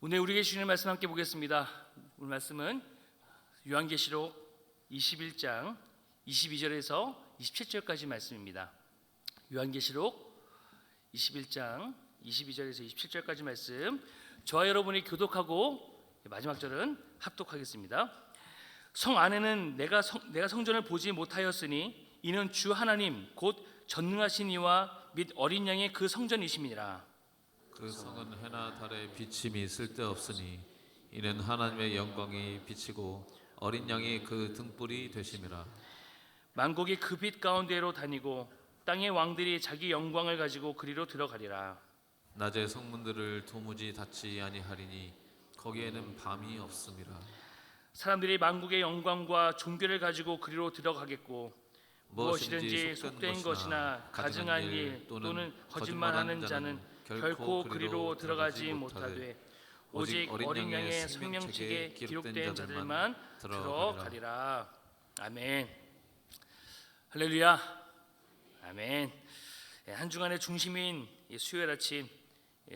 오늘 우리에게 주시는 말씀 함께 보겠습니다. 오늘 말씀은 요한계시록 21장 22절에서 27절까지 말씀입니다. 요한계시록 21장 22절에서 27절까지 말씀, 저와 여러분이 교독하고 마지막 절은 합독하겠습니다. 성 안에는 내가 성전을 보지 못하였으니 이는 주 하나님 곧 전능하신 이와 및 어린 양의 그 성전이심이니라. 그 성은 해나 달의 비침이 쓸데없으니 이는 하나님의 영광이 비치고 어린 양이 그 등불이 되심이라. 만국이 그 빛 가운데로 다니고 땅의 왕들이 자기 영광을 가지고 그리로 들어가리라. 낮에 성문들을 도무지 닫지 아니하리니 거기에는 밤이 없음이라. 사람들이 만국의 영광과 존귀를 가지고 그리로 들어가겠고 무엇이든지 속된 것이나 가증한 일 또는 거짓말하는 자는 결코 그리로 들어가지 못하되 오직 어린 양의 생명책에 기록된 자들만 들어가리라. 아멘. 할렐루야. 아멘. 한 주간의 중심인 수요일 아침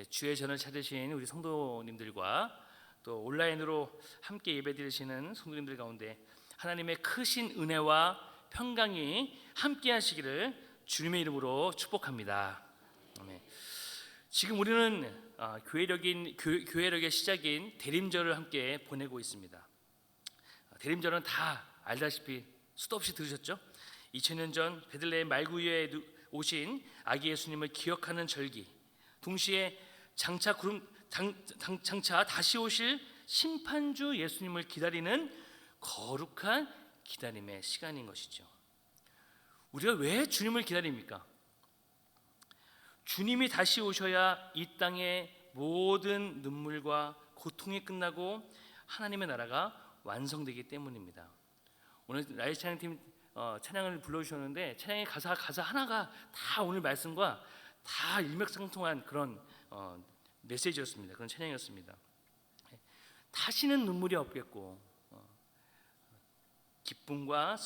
주의 전을 찾으신 우리 성도님들과 또 온라인으로 함께 예배드리시는 성도님들 가운데 하나님의 크신 은혜와 평강이 함께 하시기를 주님의 이름으로 축복합니다. 아멘. 지금 우리는 교회력의 시작인 대림절을 함께 보내고 있습니다. 대림절은 다 알다시피 수도 없이 들으셨죠? 2000년 전 베들레헴 말구유에 오신 아기 예수님을 기억하는 절기, 동시에 장차 다시 오실 심판주 예수님을 기다리는 거룩한 기다림의 시간인 것이죠. 우리가 왜 주님을 기다립니까? 주님이 다시 오셔야 이 땅의 모든 눈물과 고통이 끝나고 하나님의 나라가 완성되기 때문입니다. 오늘 라이브 찬양팀 찬양을 불러주셨는데 찬양의 가사 하나가 다 오늘 말씀과 다 일맥상통한 그런 메시지였습니다. 그런 찬양이었습니다. 다시는 눈물이 없겠고 기쁨과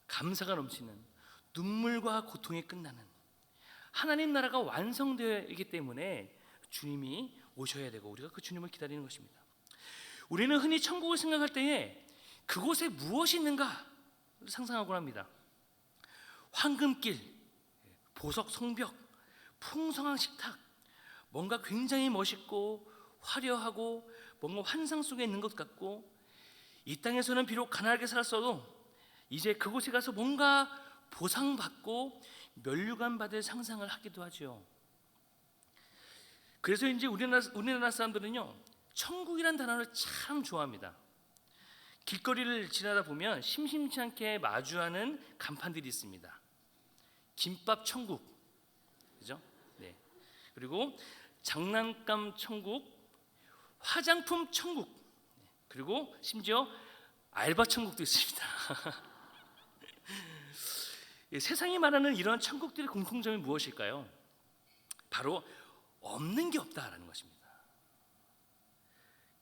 감사가 넘치는 눈물과 고통이 끝나는 하나님 나라가 완성되기 때문에 주님이 오셔야 되고 우리가 그 주님을 기다리는 것입니다. 우리는 흔히 천국을 생각할 때에 그곳에 무엇이 있는가 상상하곤 합니다. 황금길, 보석 성벽, 풍성한 식탁, 뭔가 굉장히 멋있고 화려하고 뭔가 환상 속에 있는 것 같고, 이 땅에서는 비록 가난하게 살았어도 이제 그곳에 가서 뭔가 보상받고 면류관 받을 상상을 하기도 하죠. 그래서 이제 우리나라 사람들은요, 천국이란 단어를 참 좋아합니다. 길거리를 지나다 보면 심심치 않게 마주하는 간판들이 있습니다. 김밥 천국, 그죠? 네. 그리고 장난감 천국, 화장품 천국, 그리고 심지어 알바 천국도 있습니다. 세상이 말하는 이런 천국들의 공통점이 무엇일까요? 바로 없는 게 없다라는 것입니다.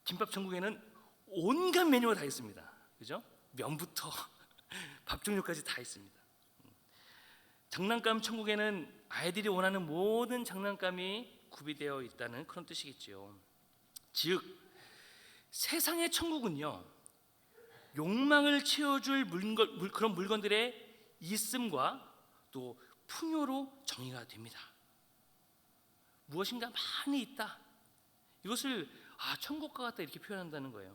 김밥 천국에는 온갖 메뉴가 다 있습니다. 그죠? 면부터 밥 종류까지 다 있습니다. 장난감 천국에는 아이들이 원하는 모든 장난감이 구비되어 있다는 그런 뜻이겠죠. 즉 세상의 천국은요, 욕망을 채워줄 그런 물건들의 있음과 또 풍요로 정의가 됩니다. 무엇인가 많이 있다, 이것을 천국과 같다 이렇게 표현한다는 거예요.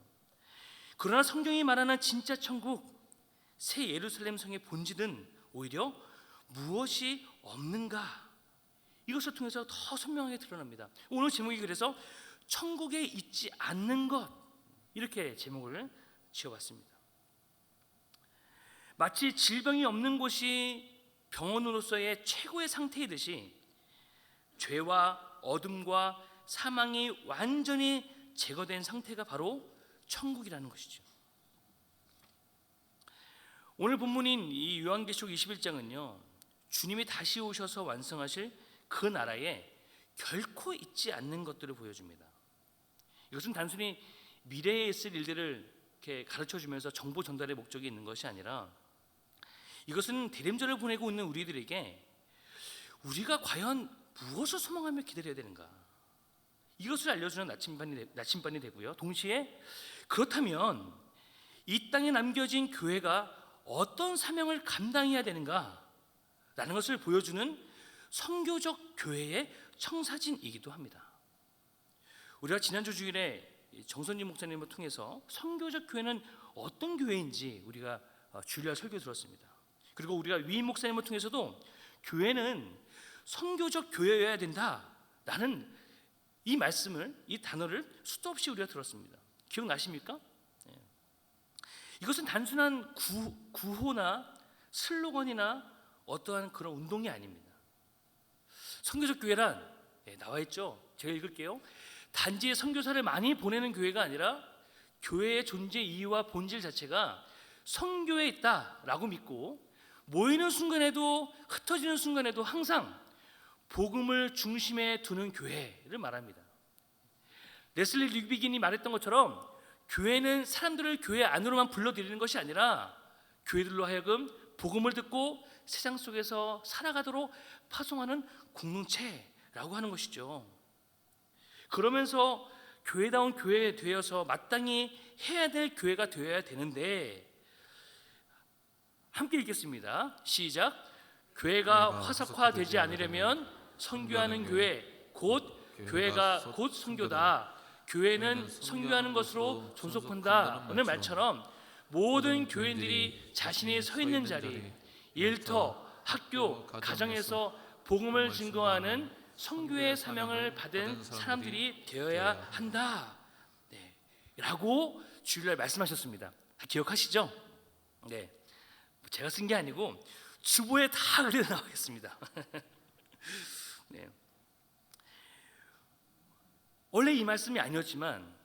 그러나 성경이 말하는 진짜 천국, 새 예루살렘 성의 본질은 오히려 무엇이 없는가, 이것을 통해서 더 선명하게 드러납니다. 오늘 제목이 그래서 천국에 있지 않는 것, 이렇게 제목을 지어봤습니다. 마치 질병이 없는 곳이 병원으로서의 최고의 상태이듯이 죄와 어둠과 사망이 완전히 제거된 상태가 바로 천국이라는 것이죠. 오늘 본문인 이 요한계시록 21장은요, 주님이 다시 오셔서 완성하실 그 나라에 결코 있지 않는 것들을 보여줍니다. 이것은 단순히 미래에 있을 일들을 이렇게 가르쳐주면서 정보 전달의 목적이 있는 것이 아니라, 이것은 대림절을 보내고 있는 우리들에게 우리가 과연 무엇을 소망하며 기다려야 되는가? 이것을 알려주는 나침반이 되고요. 동시에 그렇다면 이 땅에 남겨진 교회가 어떤 사명을 감당해야 되는가라는 것을 보여주는 선교적 교회의 청사진이기도 합니다. 우리가 지난주 주일에 정선님 목사님을 통해서 선교적 교회는 어떤 교회인지 우리가 주일날 설교 들었습니다. 그리고 우리가 위임 목사님을 통해서도 교회는 선교적 교회여야 된다라는 이 말씀을, 이 단어를 수도 없이 우리가 들었습니다. 기억나십니까? 이것은 단순한 구호나 슬로건이나 어떠한 그런 운동이 아닙니다. 선교적 교회란 나와 있죠. 제가 읽을게요. 단지 선교사를 많이 보내는 교회가 아니라 교회의 존재 이유와 본질 자체가 선교에 있다라고 믿고 모이는 순간에도 흩어지는 순간에도 항상 복음을 중심에 두는 교회를 말합니다. 레슬리 릭비긴이 말했던 것처럼 교회는 사람들을 교회 안으로만 불러들이는 것이 아니라 교회들로 하여금 복음을 듣고 세상 속에서 살아가도록 파송하는 공동체라고 하는 것이죠. 그러면서 교회다운 교회 되어서 마땅히 해야 될 교회가 되어야 되는데, 함께 읽겠습니다. 시작. 교회가 화석화되지 않으려면 선교하는 교회 곧 교회가 곧 선교다. 교회는 선교하는 것으로 존속한다는 말처럼 모든 교인들이 자신이 서 있는 자리, 일터, 학교, 가정에서 복음을 증거하는 선교의 사명을 받은 사람들이 되어야 한다. 라고 주일날 말씀하셨습니다. 기억하시죠? 네, 제가 쓴 게 아니고 주보에 다 그려 나오겠습니다. 네. 원래 이 말씀이 아니었지만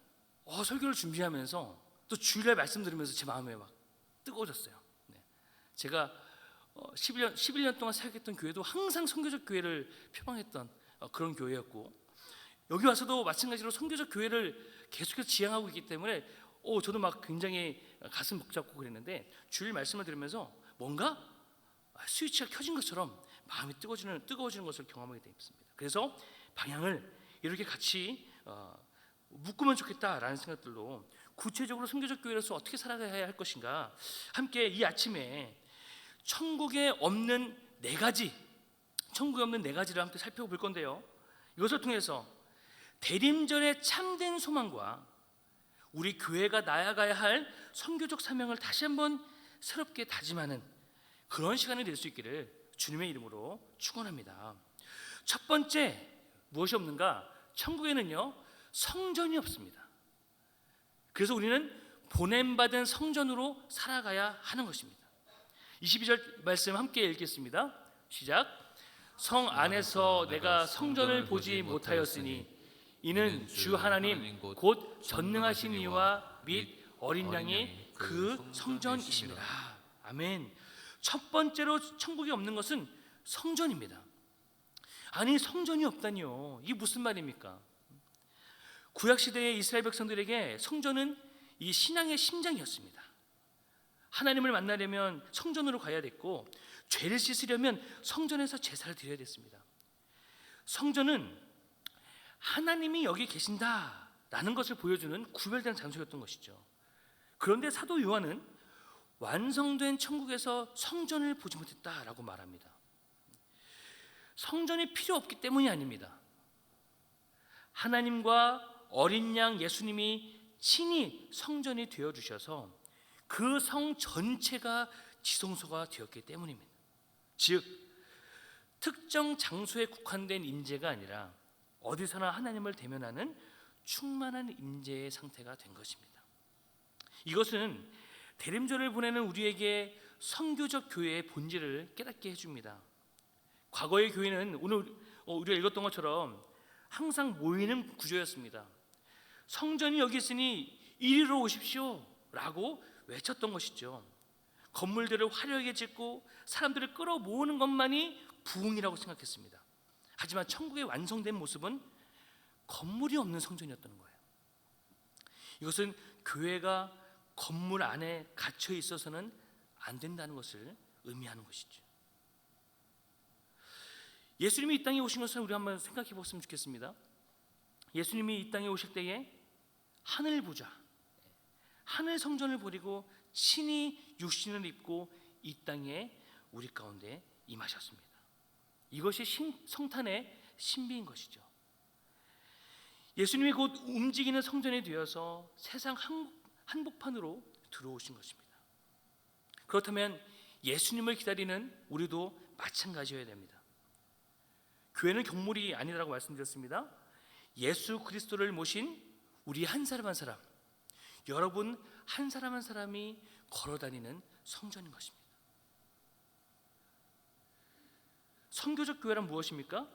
설교를 준비하면서 또 주일날 말씀 들으면서 제 마음에 막 뜨거워졌어요. 네. 제가 11년 동안 사역했던 교회도 항상 선교적 교회를 표방했던 그런 교회였고, 여기 와서도 마찬가지로 선교적 교회를 계속해서 지향하고 있기 때문에 저도 막 굉장히 가슴 벅잡고 그랬는데, 주일 말씀을 들으면서 뭔가 스위치가 켜진 것처럼 마음이 뜨거워지는 것을 경험하게 되었습니다. 그래서 방향을 이렇게 같이 묶으면 좋겠다라는 생각들로 구체적으로 선교적 교회로서 어떻게 살아가야 할 것인가, 함께 이 아침에 천국에 없는 네 가지를 함께 살펴볼 건데요, 이것을 통해서 대림절의 참된 소망과 우리 교회가 나아가야 할 선교적 사명을 다시 한번 새롭게 다짐하는 그런 시간이 될 수 있기를 주님의 이름으로 축원합니다. 첫 번째, 무엇이 없는가? 천국에는요, 성전이 없습니다. 그래서 우리는 보냄받은 성전으로 살아가야 하는 것입니다. 22절 말씀 함께 읽겠습니다. 시작. 성 안에서 내가 성전을 보지 못하였으니 이는 주 하나님 곧 전능하신 이와 및 어린 양이 그 성전이십니다. 아멘. 첫 번째로 천국에 없는 것은 성전입니다. 아니, 성전이 없다니요, 이게 무슨 말입니까? 구약시대의 이스라엘 백성들에게 성전은 이 신앙의 심장이었습니다. 하나님을 만나려면 성전으로 가야 됐고, 죄를 씻으려면 성전에서 제사를 드려야 됐습니다. 성전은 하나님이 여기 계신다라는 것을 보여주는 구별된 장소였던 것이죠. 그런데 사도 요한은 완성된 천국에서 성전을 보지 못했다라고 말합니다. 성전이 필요 없기 때문이 아닙니다. 하나님과 어린 양 예수님이 친히 성전이 되어 주셔서 그 성 전체가 지성소가 되었기 때문입니다. 즉, 특정 장소에 국한된 임재가 아니라 어디서나 하나님을 대면하는 충만한 임재의 상태가 된 것입니다. 이것은 대림절을 보내는 우리에게 선교적 교회의 본질을 깨닫게 해줍니다. 과거의 교회는 오늘 우리가 읽었던 것처럼 항상 모이는 구조였습니다. 성전이 여기 있으니 이리로 오십시오 라고 외쳤던 것이죠. 건물들을 화려하게 짓고 사람들을 끌어모으는 것만이 부흥이라고 생각했습니다. 하지만 천국의 완성된 모습은 건물이 없는 성전이었던 거예요. 이것은 교회가 건물 안에 갇혀 있어서는 안 된다는 것을 의미하는 것이죠. 예수님이 이 땅에 오신 것을 우리 한번 생각해 봤으면 좋겠습니다. 예수님이 이 땅에 오실 때에 하늘 보좌, 하늘 성전을 버리고 친히 육신을 입고 이 땅에 우리 가운데 임하셨습니다. 이것이 성탄의 신비인 것이죠. 예수님이 곧 움직이는 성전이 되어서 세상 한복판으로 들어오신 것입니다. 그렇다면 예수님을 기다리는 우리도 마찬가지여야 됩니다. 교회는 경물이 아니라고 말씀드렸습니다. 예수 그리스도를 모신 우리 한 사람 한 사람, 여러분 한 사람 한 사람이 걸어다니는 성전인 것입니다. 선교적 교회란 무엇입니까?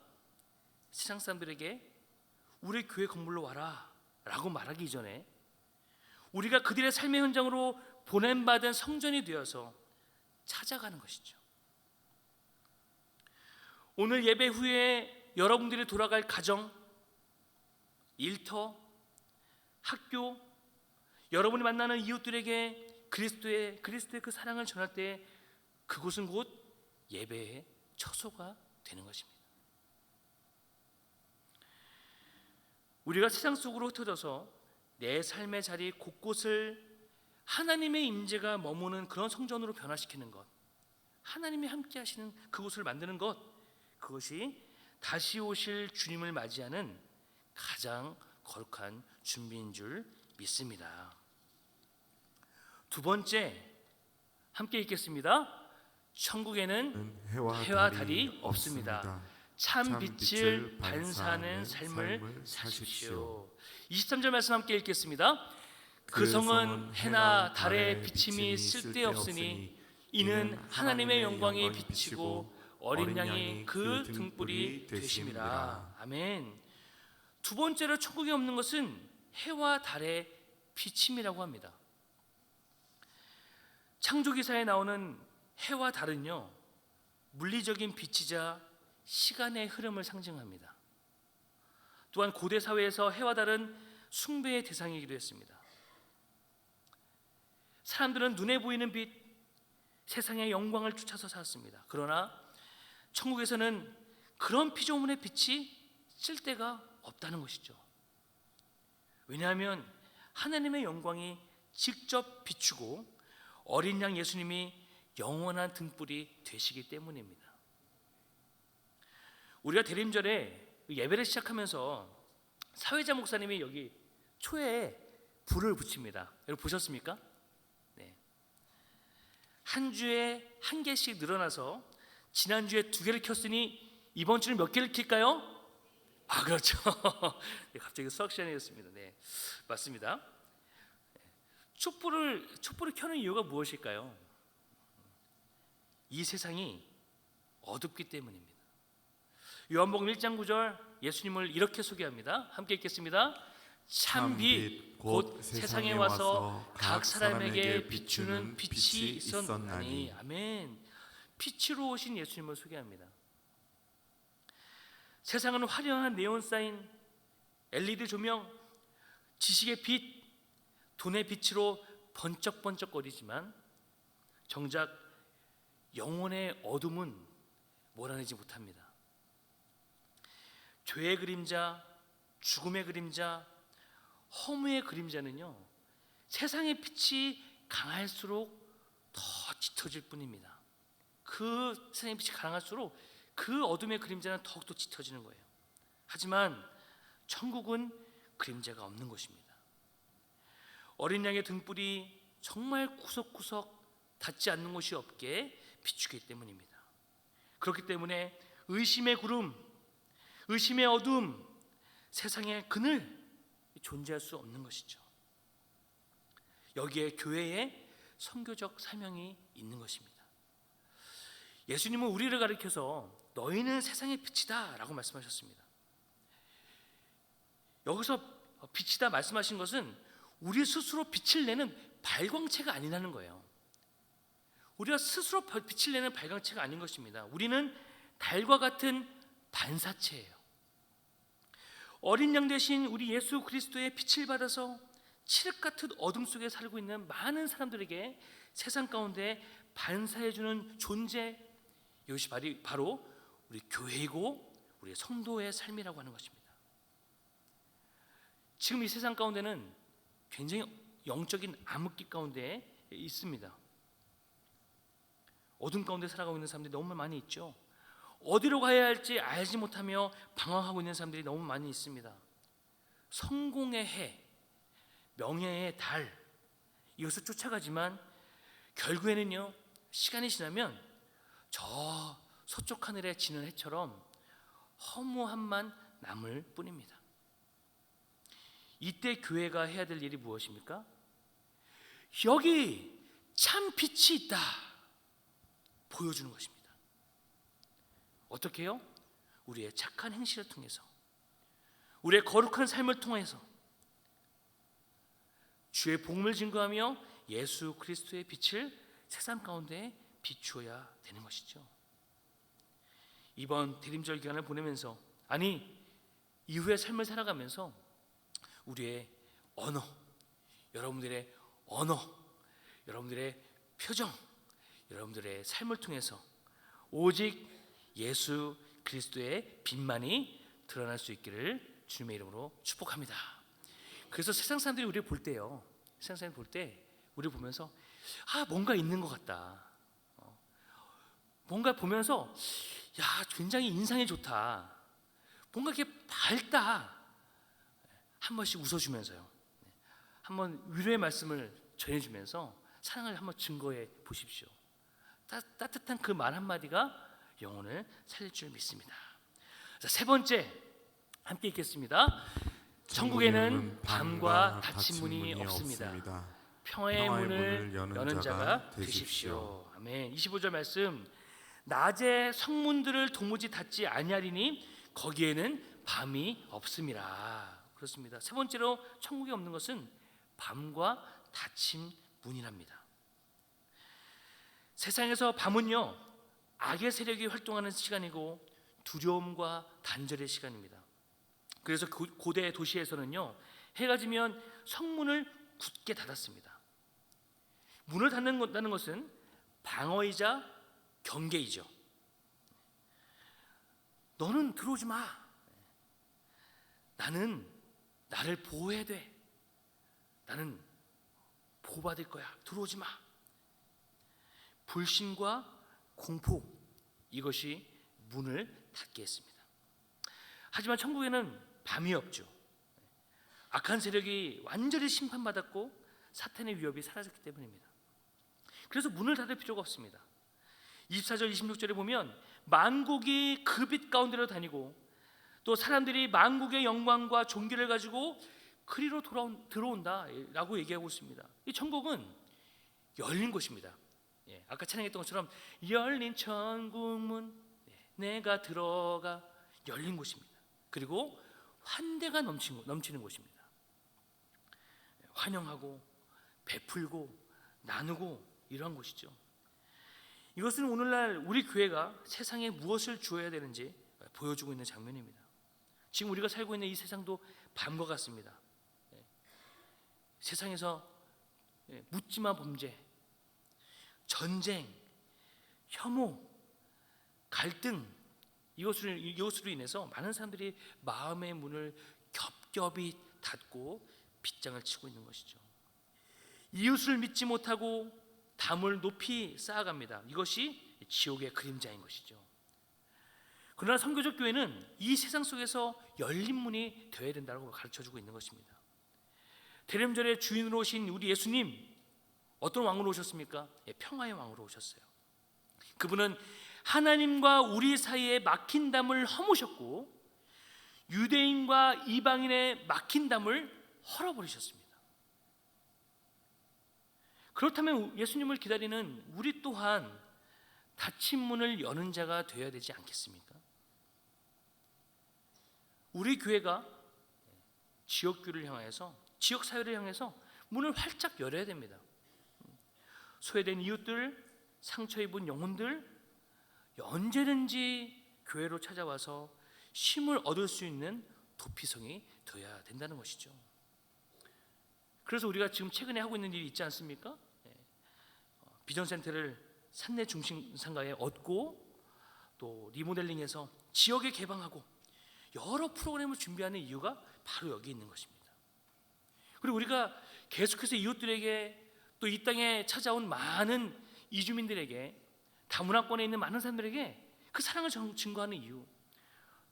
세상 사람들에게 우리 교회 건물로 와라 라고 말하기 이전에 우리가 그들의 삶의 현장으로 보냄받은 성전이 되어서 찾아가는 것이죠. 오늘 예배 후에 여러분들이 돌아갈 가정, 일터, 학교, 여러분이 만나는 이웃들에게 그리스도의 그 사랑을 전할 때 그곳은 곧 예배의 처소가 되는 것입니다. 우리가 세상 속으로 흩어져서 내 삶의 자리 곳곳을 하나님의 임재가 머무는 그런 성전으로 변화시키는 것, 하나님이 함께 하시는 그곳을 만드는 것, 그것이 다시 오실 주님을 맞이하는 가장 거룩한 준비인 줄 믿습니다. 두 번째, 함께 읽겠습니다. 천국에는 해와 달이 없습니다. 참 빛을 반사하는 삶을 사십시오. 23절 말씀 함께 읽겠습니다. 그 성은 해나 달의 비침이 쓸데없으니 이는 하나님의 영광이 비치고 어린 양이 그 등불이 되심이라. 아멘. 두 번째로 천국에 없는 것은 해와 달의 비침이라고 합니다. 창조기사에 나오는 해와 달은요, 물리적인 빛이자 시간의 흐름을 상징합니다. 또한 고대 사회에서 해와 달은 숭배의 대상이기도 했습니다. 사람들은 눈에 보이는 빛, 세상의 영광을 쫓아서 살았습니다. 그러나 천국에서는 그런 피조물의 빛이 쓸데가 없다는 것이죠. 왜냐하면 하나님의 영광이 직접 비추고 어린 양 예수님이 영원한 등불이 되시기 때문입니다. 우리가 대림절에 예배를 시작하면서 사회자 목사님이 여기 초에 불을 붙입니다. 여러분 보셨습니까? 네. 한 주에 한 개씩 늘어나서 지난주에 2개를 켰으니 이번 주는 몇 개를 켤까요? 아, 그렇죠. 네, 갑자기 수학 시간이었습니다. 네, 맞습니다. 촛불을 켜는 이유가 무엇일까요? 이 세상이 어둡기 때문입니다. 요한복음 1장 9절 예수님을 이렇게 소개합니다. 함께 읽겠습니다. 참 빛 곧 세상에 와서 각 사람에게 비추는 빛이 있었나니. 아멘. 빛으로 오신 예수님을 소개합니다. 세상은 화려한 네온 사인, LED 조명, 지식의 빛, 돈의 빛으로 번쩍번쩍거리지만 정작 영혼의 어둠은 몰아내지 못합니다. 죄의 그림자, 죽음의 그림자, 허무의 그림자는요, 세상의 빛이 강할수록 더 짙어질 뿐입니다. 그 세상의 빛이 강할수록 그 어둠의 그림자는 더욱더 짙어지는 거예요. 하지만 천국은 그림자가 없는 것입니다. 어린 양의 등불이 정말 구석구석 닿지 않는 곳이 없게 비추기 때문입니다. 그렇기 때문에 의심의 구름, 의심의 어둠, 세상의 그늘 존재할 수 없는 것이죠. 여기에 교회의 선교적 사명이 있는 것입니다. 예수님은 우리를 가리켜서 너희는 세상의 빛이다 라고 말씀하셨습니다. 여기서 빛이다 말씀하신 것은 우리 스스로 빛을 내는 발광체가 아니라는 거예요. 우리가 스스로 빛을 내는 발광체가 아닌 것입니다. 우리는 달과 같은 반사체예요. 어린 양 대신 우리 예수 그리스도의 빛을 받아서 칠흑 같은 어둠 속에 살고 있는 많은 사람들에게 세상 가운데 반사해주는 존재, 이것이 바로 우리 교회이고 우리 성도의 삶이라고 하는 것입니다. 지금 이 세상 가운데는 굉장히 영적인 암흑기 가운데 있습니다. 어둠 가운데 살아가고 있는 사람들이 너무 많이 있죠. 어디로 가야 할지 알지 못하며 방황하고 있는 사람들이 너무 많이 있습니다. 성공의 해, 명예의 달, 이것을 쫓아가지만 결국에는요, 시간이 지나면 저 서쪽 하늘에 지는 해처럼 허무함만 남을 뿐입니다. 이때 교회가 해야 될 일이 무엇입니까? 여기 참 빛이 있다 보여주는 것입니다. 어떻게 해요? 우리의 착한 행실을 통해서, 우리의 거룩한 삶을 통해서 주의 복음을 증거하며 예수 그리스도의 빛을 세상 가운데 비추어야 되는 것이죠. 이번 대림절 기간을 보내면서, 아니 이후의 삶을 살아가면서 우리의 언어, 여러분들의 언어, 여러분들의 표정, 여러분들의 삶을 통해서 오직 예수 그리스도의 빛만이 드러날 수 있기를 주님의 이름으로 축복합니다. 그래서 세상 사람들이 우리를 볼 때요, 세상 사람들이 볼 때 우리를 보면서 뭔가 있는 것 같다, 뭔가 보면서 굉장히 인상이 좋다, 뭔가 이렇게 밝다, 한 번씩 웃어주면서요, 한번 위로의 말씀을 전해주면서 사랑을 한번 증거해 보십시오. 따뜻한 그 말 한마디가 영혼을 살릴 줄 믿습니다. 자, 세 번째 함께 읽겠습니다. 천국에는 밤과 닫힌 문이 없습니다. 평화의 문을 여는 자가 되십시오. 아멘. 25절 말씀, 낮에 성문들을 도무지 닫지 아니하리니 거기에는 밤이 없음이라. 그렇습니다. 세 번째로 천국에 없는 것은 밤과 닫힌 문이랍니다. 세상에서 밤은요, 악의 세력이 활동하는 시간이고 두려움과 단절의 시간입니다. 그래서 고대 도시에서는요, 해가 지면 성문을 굳게 닫았습니다. 문을 닫는다는 것은 방어이자 경계이죠. 너는 들어오지 마. 나는 나를 보호해야 돼. 나는 보호받을 거야. 들어오지 마. 불신과 공포, 이것이 문을 닫게 했습니다. 하지만 천국에는 밤이 없죠. 악한 세력이 완전히 심판받았고 사탄의 위협이 사라졌기 때문입니다. 그래서 문을 닫을 필요가 없습니다. 24절 26절에 보면 만국이 그 빛 가운데로 다니고 또 사람들이 만국의 영광과 존귀를 가지고 그리로 들어온다 라고 얘기하고 있습니다. 이 천국은 열린 곳입니다. 아까 찬양했던 것처럼 열린 천국문, 내가 들어가, 열린 곳입니다. 그리고 환대가 넘치는 곳입니다. 환영하고 베풀고 나누고 이러한 곳이죠. 이것은 오늘날 우리 교회가 세상에 무엇을 주어야 되는지 보여주고 있는 장면입니다. 지금 우리가 살고 있는 이 세상도 밤과 같습니다. 세상에서 묻지마 범죄, 전쟁, 혐오, 갈등, 이것으로 인해서 많은 사람들이 마음의 문을 겹겹이 닫고 빗장을 치고 있는 것이죠. 이웃을 믿지 못하고 담을 높이 쌓아갑니다. 이것이 지옥의 그림자인 것이죠. 그러나 선교적 교회는 이 세상 속에서 열린 문이 되어야 된다고 가르쳐주고 있는 것입니다. 대림절의 주인으로 오신 우리 예수님, 어떤 왕으로 오셨습니까? 평화의 왕으로 오셨어요. 그분은 하나님과 우리 사이에 막힌 담을 허무셨고 유대인과 이방인의 막힌 담을 헐어버리셨습니다. 그렇다면 예수님을 기다리는 우리 또한 닫힌 문을 여는 자가 되어야 되지 않겠습니까? 우리 교회가 지역교를 향해서, 지역 사회를 향해서 문을 활짝 열어야 됩니다. 소외된 이웃들, 상처 입은 영혼들, 언제든지 교회로 찾아와서 쉼을 얻을 수 있는 도피성이 되어야 된다는 것이죠. 그래서 우리가 지금 최근에 하고 있는 일이 있지 않습니까? 비전센터를 산내 중심상가에 얻고 또 리모델링해서 지역에 개방하고 여러 프로그램을 준비하는 이유가 바로 여기 있는 것입니다. 그리고 우리가 계속해서 이웃들에게 또 이 땅에 찾아온 많은 이주민들에게, 다문화권에 있는 많은 사람들에게 그 사랑을 증거하는 이유,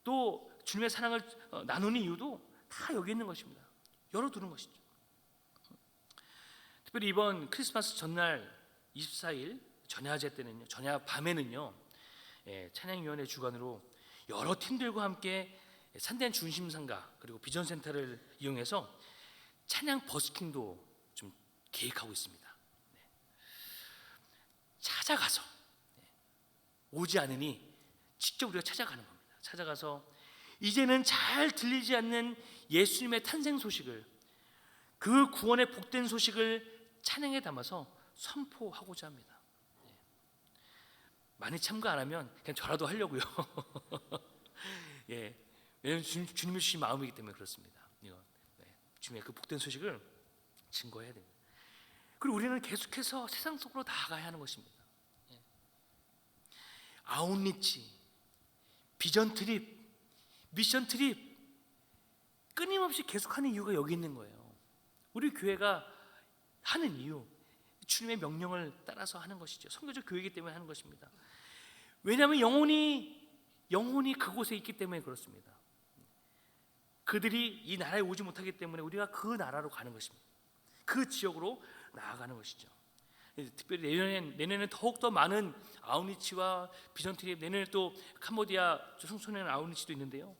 또 주님의 사랑을 나누는 이유도 다 여기 있는 것입니다. 열어두는 것이죠. 특별히 이번 크리스마스 전날 24일 전야제 때는요, 전야 밤에는요, 찬양위원회 주관으로 여러 팀들과 함께 산대한 중심상가 그리고 비전센터를 이용해서 찬양 버스킹도 좀 계획하고 있습니다. 찾아가서 오지 않으니 직접 우리가 찾아가는 겁니다. 찾아가서 이제는 잘 들리지 않는 예수님의 탄생 소식을, 그 구원의 복된 소식을 찬양에 담아서 선포하고자 합니다. 많이 참가 안 하면 그냥 저라도 하려고요. 예, 왜냐하면 주님이 주신 마음이기 때문에 그렇습니다. 주님의 그 복된 소식을 증거해야 됩니다. 그리고 우리는 계속해서 세상 속으로 나아가야 하는 것입니다. 아웃리치, 비전 트립, 미션 트립 끊임없이 계속하는 이유가 여기 있는 거예요. 우리 교회가 하는 이유, 주님의 명령을 따라서 하는 것이죠. 선교적 교회이기 때문에 하는 것입니다. 왜냐하면 영혼이 그곳에 있기 때문에 그렇습니다. 그들이 이 나라에 오지 못하기 때문에 우리가 그 나라로 가는 것입니다. 그 지역으로 나아가는 것이죠. 특별히 내년에는 더욱더 많은 아웃리치와 비전 트립, 내년에 또 캄보디아 청소년 아웃리치도 있는데요,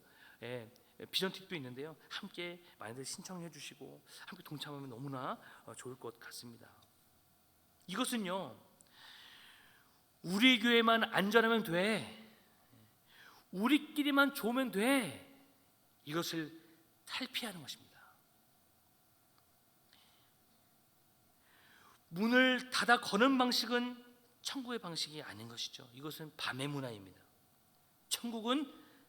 비전 트립도 있는데요, 함께 많이들 신청해 주시고 함께 동참하면 너무나 좋을 것 같습니다. 이것은요, 우리 교회만 안전하면 돼, 우리끼리만 좋으면 돼, 이것을 탈피하는 것입니다. 문을 닫아 거는 방식은 천국의 방식이 아닌 것이죠. 이것은 밤의 문화입니다. 천국은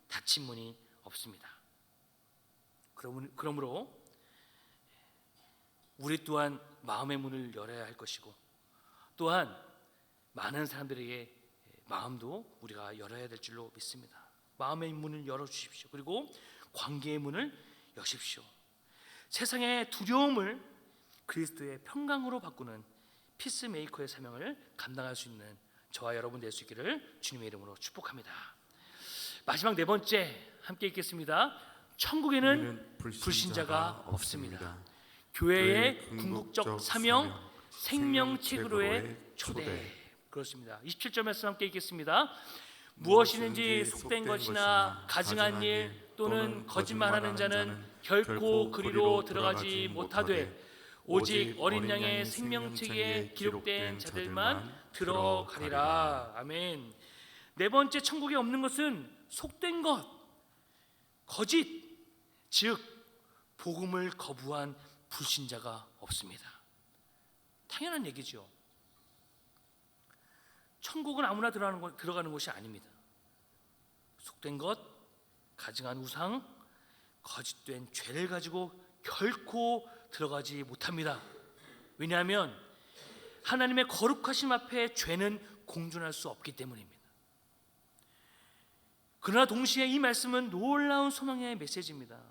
닫힌 문이 없습니다. 그러므로 우리 또한 마음의 문을 열어야 할 것이고, 또한 많은 사람들에게 마음도 우리가 열어야 될 줄로 믿습니다. 마음의 문을 열어주십시오. 그리고 관계의 문을 여십시오. 세상의 두려움을 그리스도의 평강으로 바꾸는 피스메이커의 사명을 감당할 수 있는 저와 여러분 될 수 있기를 주님의 이름으로 축복합니다. 마지막 네 번째 함께 읽겠습니다. 천국에는 불신자가 없습니다. 교회의 궁극적 사명, 생명책으로의 초대. 그렇습니다. 27절 말씀 함께 읽겠습니다. 무엇이든지 속된 것이나 가증한 일 또는 거짓말하는 자는 결코 그리로 들어가지 못하되 오직 어린 양의 생명책에 기록된 자들만 들어가리라. 아멘. 네 번째, 천국에 없는 것은 속된 것, 거짓, 즉 복음을 거부한 불신자가 없습니다. 당연한 얘기죠. 천국은 아무나 들어가는 곳이 아닙니다. 속된 것, 가증한 우상, 거짓된 죄를 가지고 결코 들어가지 못합니다. 왜냐하면 하나님의 거룩하심 앞에 죄는 공존할 수 없기 때문입니다. 그러나 동시에 이 말씀은 놀라운 소망의 메시지입니다.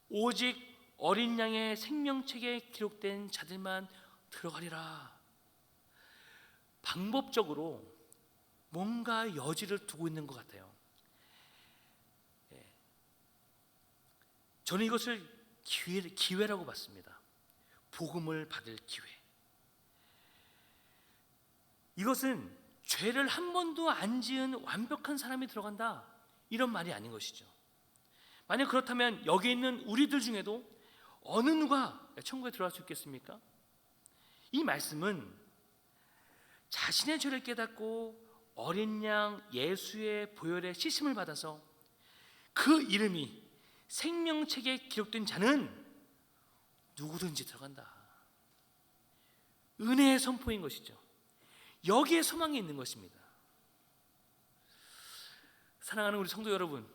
오직 어린 양의 생명책에 기록된 자들만 들어가리라. 방법적으로 뭔가 여지를 두고 있는 것 같아요. 저는 이것을 기회라고 봤습니다. 복음을 받을 기회. 이것은 죄를 한 번도 안 지은 완벽한 사람이 들어간다, 이런 말이 아닌 것이죠. 만약 그렇다면 여기 있는 우리들 중에도 어느 누가 천국에 들어갈 수 있겠습니까? 이 말씀은 자신의 죄를 깨닫고 어린 양 예수의 보혈의 씻음을 받아서 그 이름이 생명책에 기록된 자는 누구든지 들어간다, 은혜의 선포인 것이죠. 여기에 소망이 있는 것입니다. 사랑하는 우리 성도 여러분,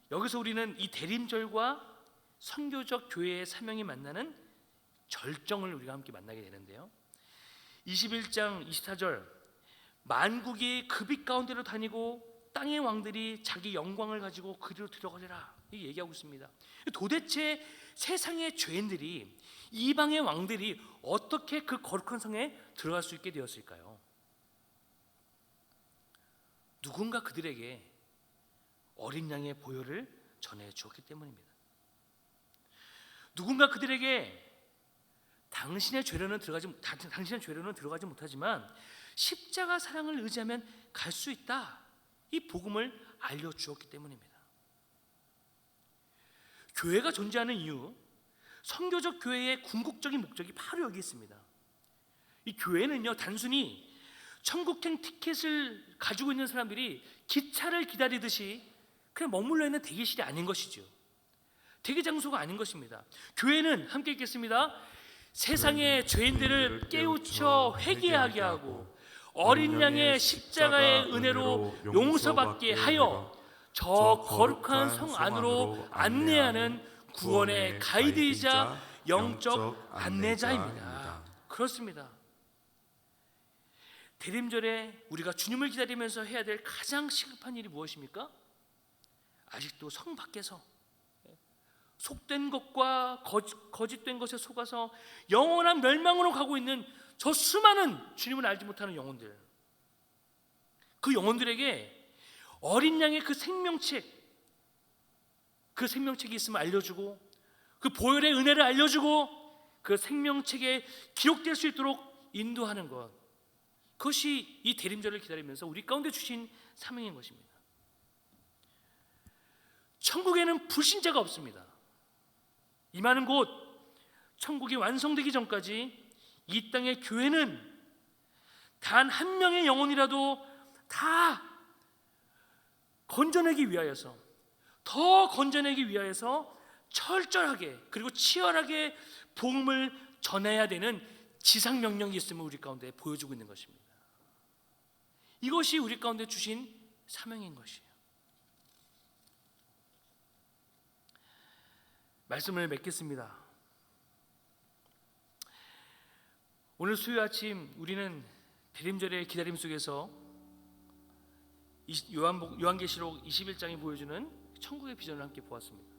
여기서 우리는 이 대림절과 선교적 교회의 사명이 만나는 절정을 우리가 함께 만나게 되는데요, 21장 24절 만국이 그 빛 가운데로 다니고 땅의 왕들이 자기 영광을 가지고 그리로 들어가리라, 이 얘기하고 있습니다. 도대체 세상의 죄인들이, 이방의 왕들이 어떻게 그 거룩한 성에 들어갈 수 있게 되었을까요? 누군가 그들에게 어린 양의 보혈을 전해 주었기 때문입니다. 누군가 그들에게 당신의 죄로는 들어가지 못하지만 십자가 사랑을 의지하면 갈 수 있다, 이 복음을 알려주었기 때문입니다. 교회가 존재하는 이유, 선교적 교회의 궁극적인 목적이 바로 여기 있습니다. 이 교회는요, 단순히 천국행 티켓을 가지고 있는 사람들이 기차를 기다리듯이 그냥 머물러 있는 대기실이 아닌 것이죠. 대기 장소가 아닌 것입니다. 교회는, 함께 읽겠습니다. 세상의 죄인들을 깨우쳐 회개하게 하고 어린 양의 십자가의 은혜로 용서받게 하여 저 거룩한 성 안으로 안내하는 구원의 가이드이자 영적 안내자입니다. 그렇습니다. 대림절에 우리가 주님을 기다리면서 해야 될 가장 시급한 일이 무엇입니까? 아직도 성 밖에서 속된 것과 거짓된 것에 속아서 영원한 멸망으로 가고 있는 저 수많은 주님을 알지 못하는 영혼들, 그 영혼들에게 어린 양의 그 생명책이 있음을 알려주고, 그 보혈의 은혜를 알려주고, 그 생명책에 기록될 수 있도록 인도하는 것, 그것이 이 대림절을 기다리면서 우리 가운데 주신 사명인 것입니다. 천국에는 불신자가 없습니다. 임하는 곳, 천국이 완성되기 전까지 이 땅의 교회는 단 한 명의 영혼이라도 다 건져내기 위하여서, 더 건져내기 위하여서 철저하게 그리고 치열하게 복음을 전해야 되는 지상 명령이 있음을 우리 가운데 보여주고 있는 것입니다. 이것이 우리 가운데 주신 사명인 것이에요. 말씀을 맺겠습니다. 오늘 수요 아침 우리는 대림절의 기다림 속에서 요한계시록 21장이 보여주는 천국의 비전을 함께 보았습니다.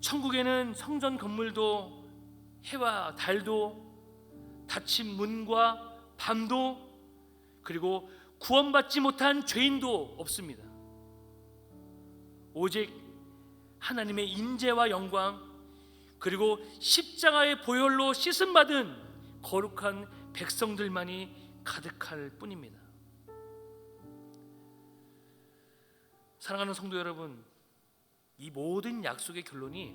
천국에는 성전 건물도 해와 달도 닫힌 문과 밤도 그리고 구원받지 못한 죄인도 없습니다. 오직 하나님의 인재와 영광 그리고 십자가의 보혈로 씻음받은 거룩한 백성들만이 가득할 뿐입니다. 사랑하는 성도 여러분, 이 모든 약속의 결론이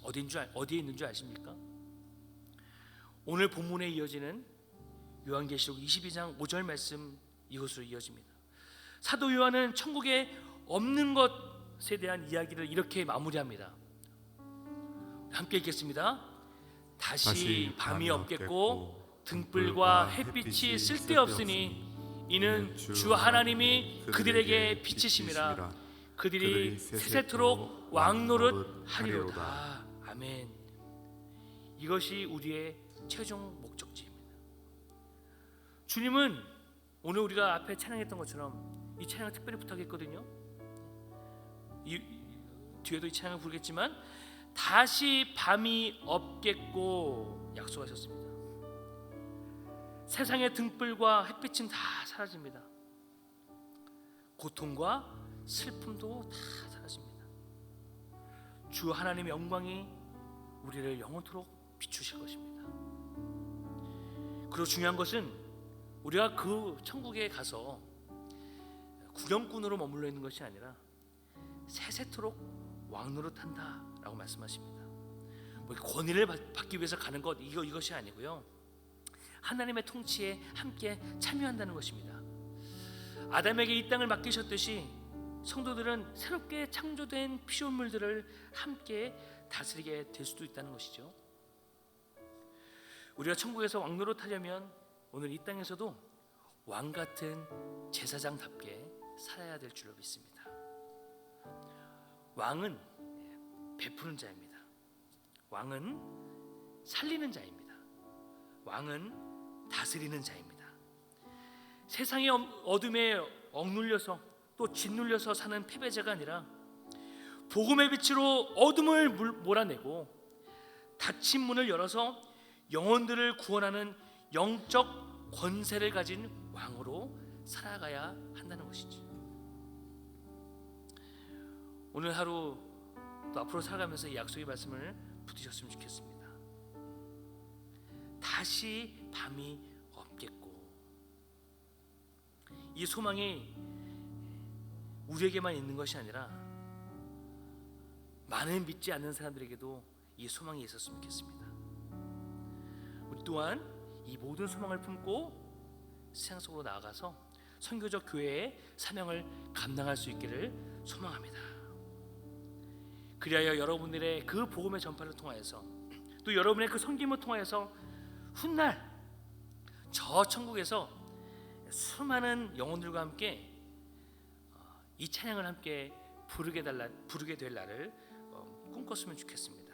어디에 있는 줄 아십니까? 오늘 본문에 이어지는 요한계시록 22장 5절 말씀, 이것으로 이어집니다. 사도 요한은 천국에 없는 것에 대한 이야기를 이렇게 마무리합니다. 함께 읽겠습니다. 다시 밤이 없겠고 등불과 햇빛이 쓸데없으니 이는 주 하나님이 그들에게 빛이심이라. 그들이 세세토록 왕노릇 하리로다. 아멘. 이것이 우리의 최종 목적지입니다. 주님은 오늘 우리가 앞에 찬양했던 것처럼 이 찬양을 특별히 부탁했거든요. 뒤에도 이 찬양을 부르겠지만 다시 밤이 없겠고 약속하셨습니다. 세상의 등불과 햇빛은 다 사라집니다. 고통과 슬픔도 다 사라집니다. 주 하나님의 영광이 우리를 영원토록 비추실 것입니다. 그리고 중요한 것은 우리가 그 천국에 가서 구경꾼으로 머물러 있는 것이 아니라 세세토록 왕노릇한다라고 말씀하십니다. 뭐 권위를 받기 위해서 가는 것 이것이 아니고요. 하나님의 통치에 함께 참여한다는 것입니다. 아담에게 이 땅을 맡기셨듯이 성도들은 새롭게 창조된 피조물들을 함께 다스리게 될 수도 있다는 것이죠. 우리가 천국에서 왕노릇하려면 오늘 이 땅에서도 왕 같은 제사장답게 살아야 될 줄로 믿습니다. 왕은 베푸는 자입니다. 왕은 살리는 자입니다. 왕은 다스리는 자입니다. 세상의 어둠에 억눌려서 또 짓눌려서 사는 패배자가 아니라 복음의 빛으로 어둠을 몰아내고 닫힌 문을 열어서 영혼들을 구원하는 영적 권세를 가진 왕으로 살아가야 한다는 것이죠. 오늘 하루 또 앞으로 살아가면서 이 약속의 말씀을 붙이셨으면 좋겠습니다. 다시 밤이 없겠고, 이 소망이 우리에게만 있는 것이 아니라 많은 믿지 않는 사람들에게도 이 소망이 있었으면 좋겠습니다. 우리 또한 이 모든 소망을 품고 세상 속으로 나아가서 선교적 교회의 사명을 감당할 수 있기를 소망합니다. 그리하여 여러분들의 그 복음의 전파를 통하여서 또 여러분의 그 섬김을 통하여서 훗날 저 천국에서 수많은 영혼들과 함께 이 찬양을 함께 부르게 될 날을 꿈꿨으면 좋겠습니다.